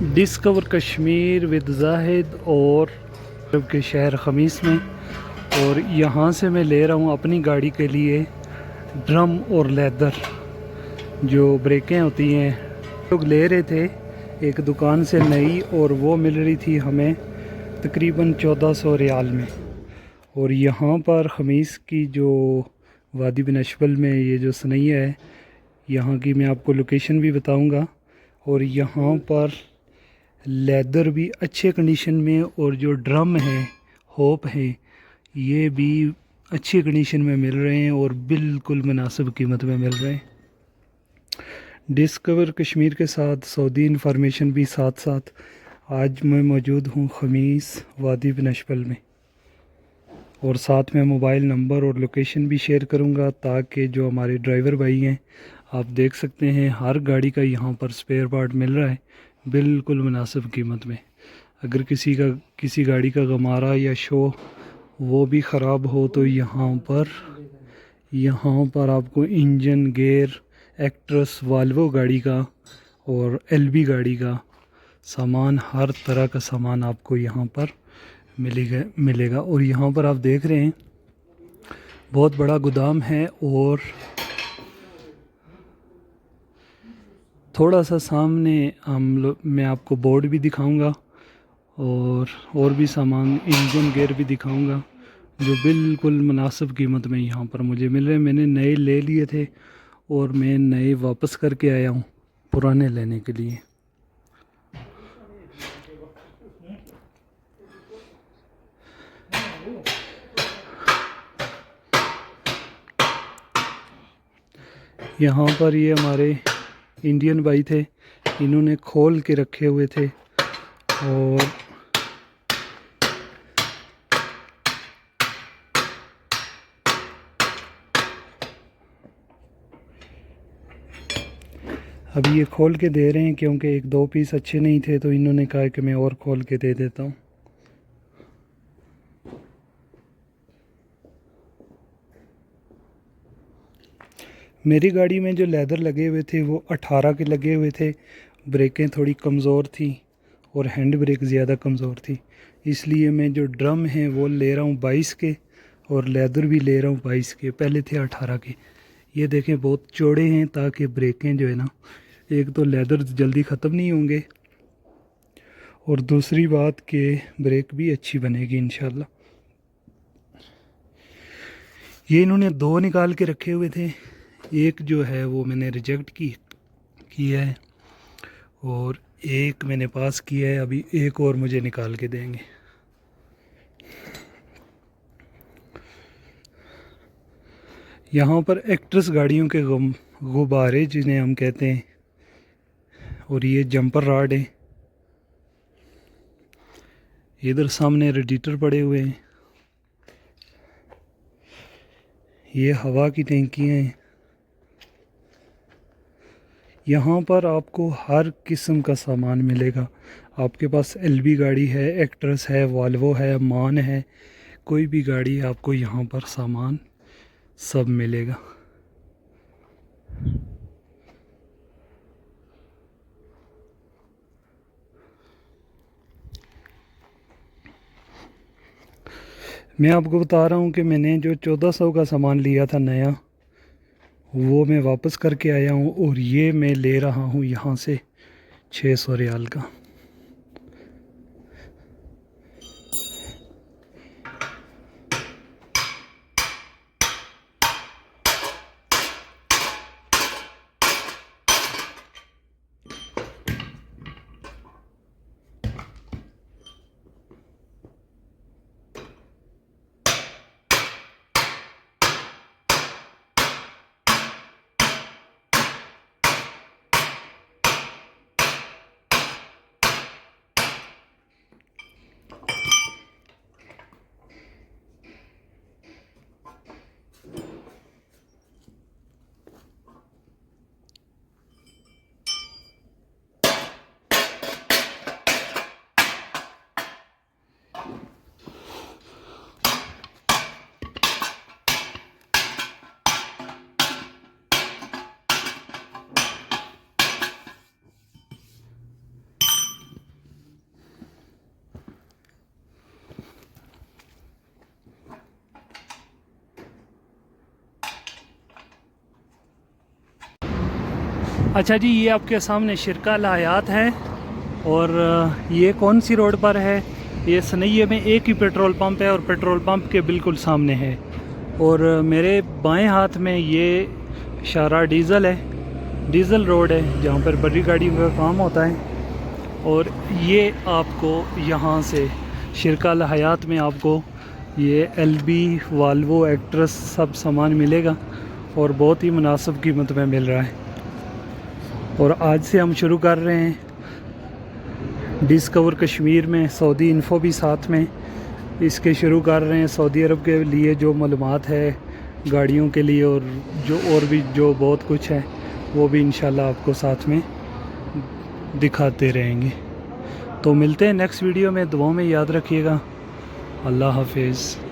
Discover Kashmir with Zahid और के शहर ख़मीस में। और यहाँ से मैं ले रहा हूँ अपनी गाड़ी के लिए ड्रम और लेदर जो ब्रेकें होती हैं। लोग ले रहे थे एक दुकान से नई, और वो मिल रही थी हमें तकरीबन 1400 रियाल में। और यहाँ पर ख़मीस की जो वादी बिन अशबल में ये जो सनैया है, यहाँ की मैं आपको लोकेशन भी बताऊँगा। और यहाँ पर लेदर भी अच्छे कंडीशन में, और जो ड्रम है होप है ये भी अच्छी कंडीशन में मिल रहे हैं और बिल्कुल मुनासिब कीमत में मिल रहे हैं। डिस्कवर कश्मीर के साथ सऊदी इन्फॉर्मेशन भी साथ साथ। आज मैं मौजूद हूँ ख़मीस वादी बिन अशबल में, और साथ में मोबाइल नंबर और लोकेशन भी शेयर करूँगा ताकि जो हमारे ड्राइवर भाई हैं, आप देख सकते हैं हर गाड़ी का यहाँ पर स्पेयर पार्ट मिल रहा है बिल्कुल मुनासिब कीमत में। अगर किसी गाड़ी का गमारा या शो वो भी ख़राब हो तो यहाँ पर आपको इंजन, गेयर, एक्ट्रेस, वाल्वो गाड़ी का और एलबी गाड़ी का सामान, हर तरह का सामान आपको यहाँ पर मिलेगा। और यहाँ पर आप देख रहे हैं बहुत बड़ा गोदाम है, और थोड़ा सा सामने मैं आपको बोर्ड भी दिखाऊंगा और भी सामान, इंजन गेयर भी दिखाऊंगा जो बिल्कुल मुनासिब कीमत में यहाँ पर मुझे मिल रहे हैं। मैंने नए ले लिए थे और मैं नए वापस करके आया हूँ पुराने लेने के लिए। यहाँ पर ये हमारे इंडियन भाई थे, इन्होंने खोल के रखे हुए थे। और अभी ये खोल के दे रहे हैं क्योंकि एक दो पीस अच्छे नहीं थे, तो इन्होंने कहा कि मैं और खोल के दे देता हूँ। मेरी गाड़ी में जो लेदर लगे हुए थे वो 18 के लगे हुए थे। ब्रेकें थोड़ी कमज़ोर थी और हैंड ब्रेक ज़्यादा कमज़ोर थी, इसलिए मैं जो ड्रम हैं वो ले रहा हूँ 22 के, और लेदर भी ले रहा हूँ 22 के। पहले थे 18 के। ये देखें बहुत चौड़े हैं ताकि ब्रेकें जो है ना, एक तो लेदर जल्दी ख़त्म नहीं होंगे, और दूसरी बात कि ब्रेक भी अच्छी बनेगी इंशाल्लाह। ये इन्होंने दो निकाल के रखे हुए थे, एक जो है वो मैंने रिजेक्ट किया है, और एक मैंने पास किया है। अभी एक और मुझे निकाल के देंगे। यहाँ पर एक्ट्रेस गाड़ियों के गुब्बारे जिन्हें हम कहते हैं, और ये जंपर राड है। इधर सामने रेडिएटर पड़े हुए हैं, ये हवा की टैंकियाँ हैं। यहाँ पर आपको हर किस्म का सामान मिलेगा। आपके पास एलबी गाड़ी है, एक्ट्रेस है, वाल्वो है, मान है, कोई भी गाड़ी आपको यहाँ पर सामान सब मिलेगा। मैं आपको बता रहा हूँ कि मैंने जो 1400 का सामान लिया था नया, वो मैं वापस करके आया हूँ, और ये मैं ले रहा हूँ यहाँ से 600 रियाल का। अच्छा जी, ये आपके सामने शिरका अल हयात है और ये कौन सी रोड पर है? ये सनैये में एक ही पेट्रोल पंप है और पेट्रोल पंप के बिल्कुल सामने है। और मेरे बाएं हाथ में ये शारा डीज़ल है, डीज़ल रोड है जहाँ पर बड़ी गाड़ियों का काम होता है। और ये आपको यहाँ से शिरका अल हयात में आपको ये एलबी, वाल्वो, एक्ट्रेस सब सामान मिलेगा और बहुत ही मुनासिब कीमत में मिल रहा है। और आज से हम शुरू कर रहे हैं डिस्कवर कश्मीर में, सऊदी इन्फो भी साथ में इसके शुरू कर रहे हैं। सऊदी अरब के लिए जो मालूमात है गाड़ियों के लिए और भी जो बहुत कुछ है वो भी इंशाल्लाह आपको साथ में दिखाते रहेंगे। तो मिलते हैं नेक्स्ट वीडियो में। दुआओं में याद रखिएगा। अल्लाह हाफिज़।